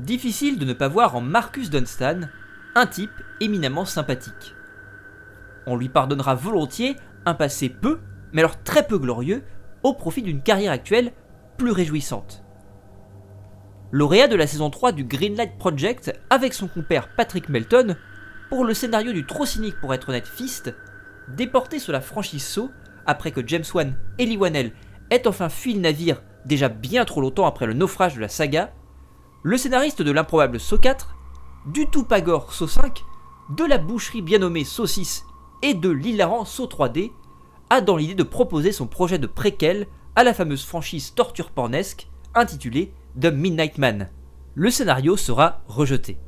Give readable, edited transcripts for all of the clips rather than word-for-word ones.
Difficile de ne pas voir en Marcus Dunstan un type éminemment sympathique. On lui pardonnera volontiers un passé peu, mais alors très peu glorieux, au profit d'une carrière actuelle plus réjouissante. Lauréat de la saison 3 du Greenlight Project avec son compère Patrick Melton, pour le scénario du trop cynique pour être honnête Fist, déporté sur la franchise Saw après que James Wan et Lee Whannell aient enfin fui le navire déjà bien trop longtemps après le naufrage de la saga, le scénariste de l'improbable Saw 4, du tout pas gore Saw 5, de la boucherie bien nommée Saw 6 et de l'hilarant Saw 3D, a dans l'idée de proposer son projet de préquel à la fameuse franchise torture pornesque intitulée The Midnight Man. Le scénario sera rejeté.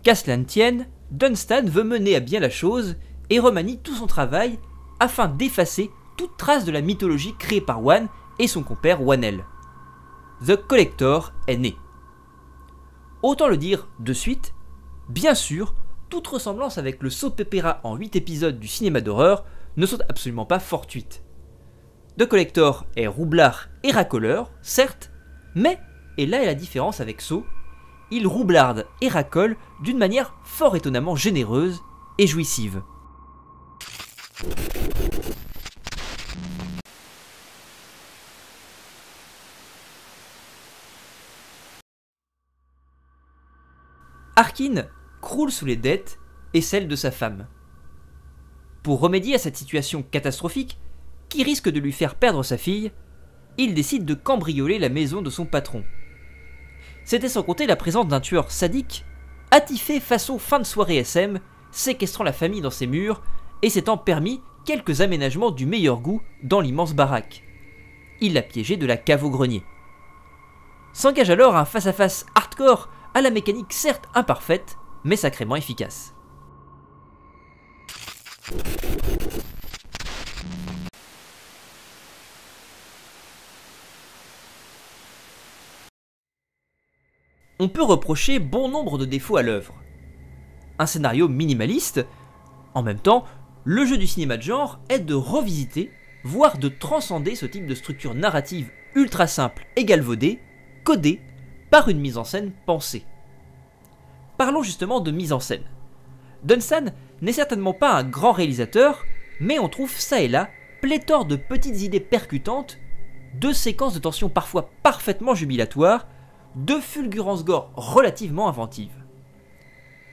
Qu'à cela ne tienne, Dunstan veut mener à bien la chose et remanie tout son travail afin d'effacer toute trace de la mythologie créée par Wan et son compère Whannell. The Collector est né. Autant le dire de suite, bien sûr, toute ressemblance avec le soap opera en 8 épisodes du cinéma d'horreur ne sont absolument pas fortuites. The Collector est roublard et racoleur, certes, mais, et là est la différence avec Saw, il roublarde et racole d'une manière fort étonnamment généreuse et jouissive. Arkin croule sous les dettes et celles de sa femme. Pour remédier à cette situation catastrophique, qui risque de lui faire perdre sa fille, il décide de cambrioler la maison de son patron. C'était sans compter la présence d'un tueur sadique, attifé façon fin de soirée SM, séquestrant la famille dans ses murs et s'étant permis quelques aménagements du meilleur goût dans l'immense baraque. Il l'a piégé de la cave au grenier. S'engage alors un face-à-face hardcore à la mécanique certes imparfaite, mais sacrément efficace. On peut reprocher bon nombre de défauts à l'œuvre. Un scénario minimaliste, en même temps, le jeu du cinéma de genre est de revisiter, voire de transcender ce type de structure narrative ultra simple et galvaudée, codée par une mise en scène pensée. Parlons justement de mise en scène. Dunstan n'est certainement pas un grand réalisateur, mais on trouve ça et là pléthore de petites idées percutantes, de séquences de tension parfois parfaitement jubilatoires, de fulgurances gore relativement inventives.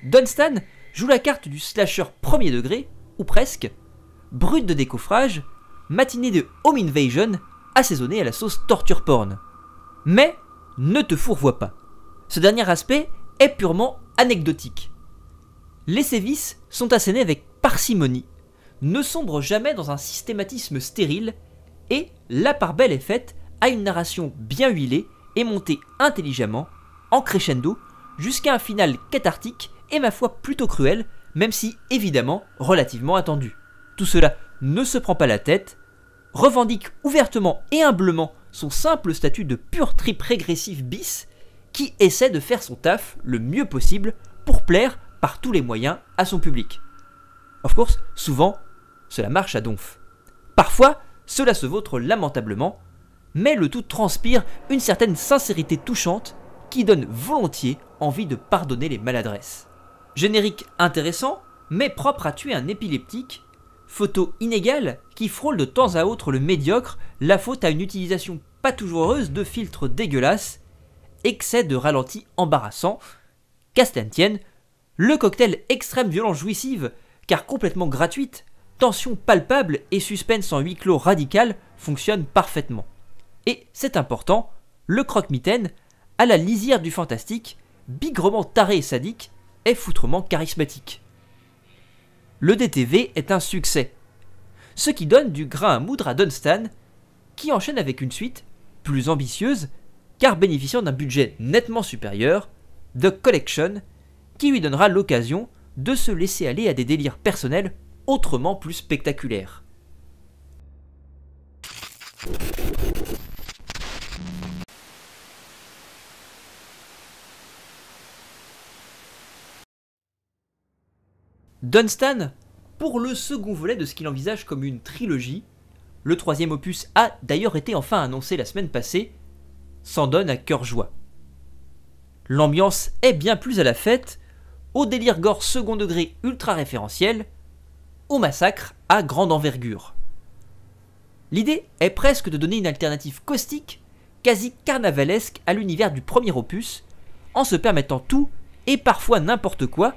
Dunstan joue la carte du slasher premier degré, ou presque, brut de décoffrage, matinée de home invasion, assaisonnée à la sauce torture porn. Mais ne te fourvoie pas. Ce dernier aspect est purement anecdotique. Les sévices sont assénés avec parcimonie, ne sombrent jamais dans un systématisme stérile, et la part belle est faite à une narration bien huilée et montée intelligemment, en crescendo, jusqu'à un final cathartique et ma foi plutôt cruel, même si évidemment relativement attendu. Tout cela ne se prend pas la tête, revendique ouvertement et humblement son simple statut de pur trip régressif bis, qui essaie de faire son taf le mieux possible pour plaire par tous les moyens à son public. Of course, souvent, cela marche à donf. Parfois, cela se vautre lamentablement, mais le tout transpire une certaine sincérité touchante qui donne volontiers envie de pardonner les maladresses. Générique intéressant, mais propre à tuer un épileptique, photo inégale qui frôle de temps à autre le médiocre, la faute à une utilisation pas toujours heureuse de filtres dégueulasses, excès de ralenti embarrassant, qu'à cela ne tienne, le cocktail extrême violence jouissive, car complètement gratuite, tension palpable et suspense en huis clos radical fonctionne parfaitement. Et c'est important, le croque-mitaine, à la lisière du fantastique, bigrement taré et sadique, est foutrement charismatique. Le DTV est un succès, ce qui donne du grain à moudre à Dunstan, qui enchaîne avec une suite plus ambitieuse, car bénéficiant d'un budget nettement supérieur, The Collection, qui lui donnera l'occasion de se laisser aller à des délires personnels autrement plus spectaculaires. Dunstan, pour le second volet de ce qu'il envisage comme une trilogie, le troisième opus a d'ailleurs été enfin annoncé la semaine passée, s'en donne à cœur joie. L'ambiance est bien plus à la fête, au délire gore second degré ultra référentiel, au massacre à grande envergure. L'idée est presque de donner une alternative caustique, quasi carnavalesque à l'univers du premier opus, en se permettant tout et parfois n'importe quoi,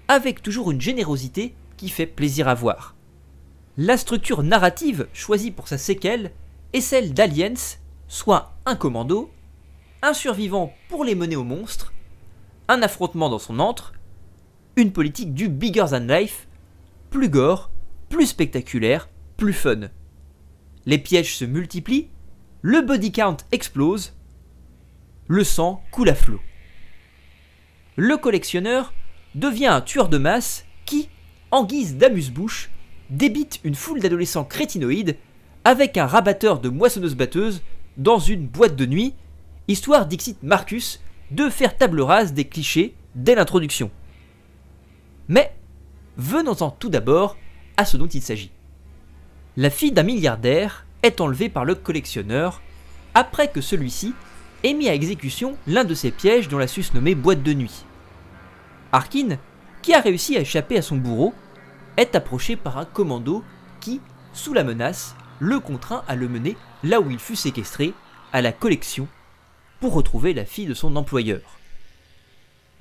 avec toujours une générosité qui fait plaisir à voir. La structure narrative choisie pour sa séquelle est celle d'Aliens, soit un commando, un survivant pour les mener aux monstres, un affrontement dans son antre, une politique du bigger than life, plus gore, plus spectaculaire, plus fun. Les pièges se multiplient, le body count explose, le sang coule à flot. Le collectionneur devient un tueur de masse qui, en guise d'amuse-bouche, débite une foule d'adolescents crétinoïdes avec un rabatteur de moissonneuse-batteuse dans une boîte de nuit, histoire, dixit Marcus, de faire table rase des clichés dès l'introduction. Mais venons-en tout d'abord à ce dont il s'agit. La fille d'un milliardaire est enlevée par le collectionneur après que celui-ci ait mis à exécution l'un de ses pièges dans la susnommée boîte de nuit. Arkin, qui a réussi à échapper à son bourreau, est approché par un commando qui, sous la menace, le contraint à le mener là où il fut séquestré, à la collection, pour retrouver la fille de son employeur.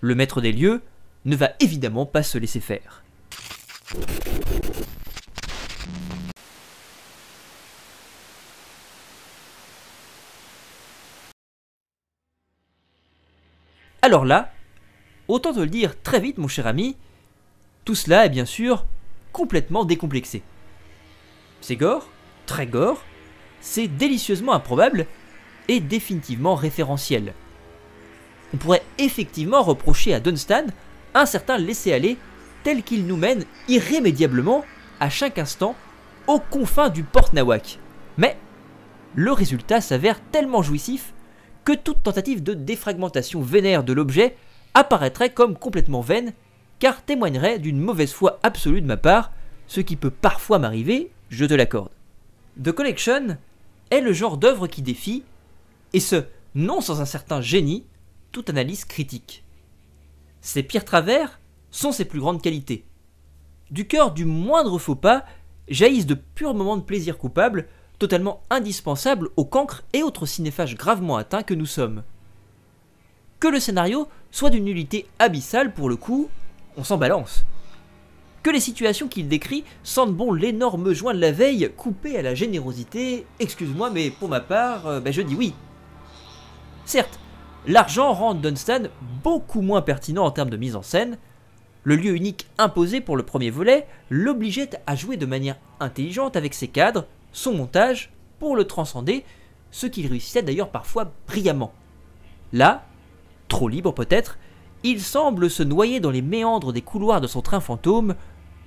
Le maître des lieux ne va évidemment pas se laisser faire. Alors là, autant te le dire très vite mon cher ami, tout cela est bien sûr complètement décomplexé. C'est gore, très gore, c'est délicieusement improbable et définitivement référentiel. On pourrait effectivement reprocher à Dunstan un certain laisser-aller tel qu'il nous mène irrémédiablement à chaque instant aux confins du Port Nawak. Mais le résultat s'avère tellement jouissif que toute tentative de défragmentation vénère de l'objet apparaîtrait comme complètement vaine, car témoignerait d'une mauvaise foi absolue de ma part, ce qui peut parfois m'arriver, je te l'accorde. The Collection est le genre d'œuvre qui défie, et ce, non sans un certain génie, toute analyse critique. Ses pires travers sont ses plus grandes qualités. Du cœur du moindre faux pas jaillissent de purs moments de plaisir coupable, totalement indispensables aux cancres et autres cinéphages gravement atteints que nous sommes. Que le scénario soit d'une nullité abyssale pour le coup, on s'en balance. Que les situations qu'il décrit sentent bon l'énorme joint de la veille coupé à la générosité, excuse-moi mais pour ma part, je dis oui. Certes, l'argent rend Dunstan beaucoup moins pertinent en termes de mise en scène. Le lieu unique imposé pour le premier volet l'obligeait à jouer de manière intelligente avec ses cadres, son montage, pour le transcender, ce qu'il réussissait d'ailleurs parfois brillamment. Là, trop libre peut-être, il semble se noyer dans les méandres des couloirs de son train fantôme,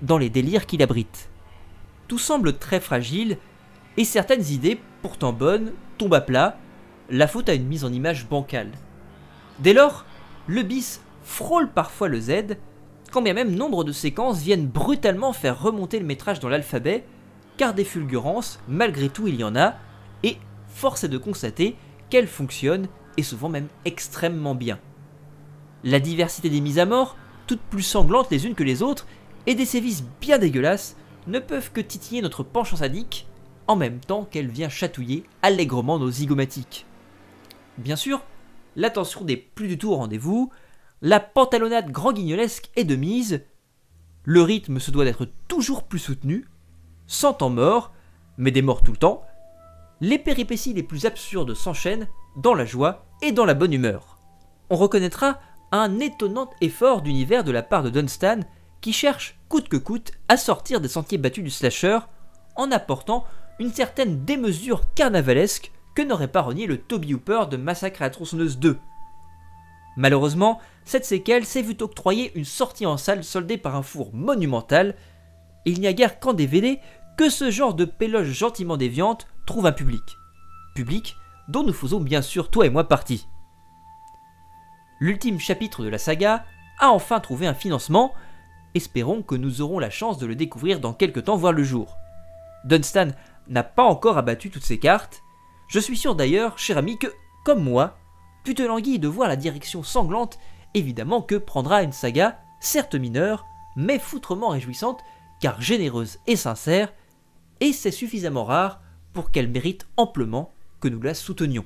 dans les délires qu'il abrite. Tout semble très fragile, et certaines idées, pourtant bonnes, tombent à plat, la faute à une mise en image bancale. Dès lors, le bis frôle parfois le Z, quand bien même nombre de séquences viennent brutalement faire remonter le métrage dans l'alphabet, car des fulgurances, malgré tout il y en a, et force est de constater qu'elles fonctionnent, et souvent même extrêmement bien. La diversité des mises à mort, toutes plus sanglantes les unes que les autres, et des sévices bien dégueulasses, ne peuvent que titiller notre penchant sadique, en même temps qu'elle vient chatouiller allègrement nos zygomatiques. Bien sûr, l'attention n'est plus du tout au rendez-vous, la pantalonnade grand guignolesque est de mise, le rythme se doit d'être toujours plus soutenu, sans temps mort, mais des morts tout le temps, les péripéties les plus absurdes s'enchaînent dans la joie et dans la bonne humeur. On reconnaîtra un étonnant effort d'univers de la part de Dunstan qui cherche coûte que coûte à sortir des sentiers battus du slasher en apportant une certaine démesure carnavalesque que n'aurait pas renié le Toby Hooper de Massacre à la tronçonneuse 2. Malheureusement, cette séquelle s'est vue octroyer une sortie en salle soldée par un four monumental, et il n'y a guère qu'en DVD que ce genre de péloge gentiment déviante trouve un public. Public dont nous faisons bien sûr toi et moi partie. L'ultime chapitre de la saga a enfin trouvé un financement, espérons que nous aurons la chance de le découvrir dans quelques temps voir le jour. Dunstan n'a pas encore abattu toutes ses cartes, je suis sûr d'ailleurs, cher ami, que, comme moi, plutôt languis de voir la direction sanglante évidemment que prendra une saga, certes mineure, mais foutrement réjouissante, car généreuse et sincère, et c'est suffisamment rare pour qu'elle mérite amplement que nous la soutenions.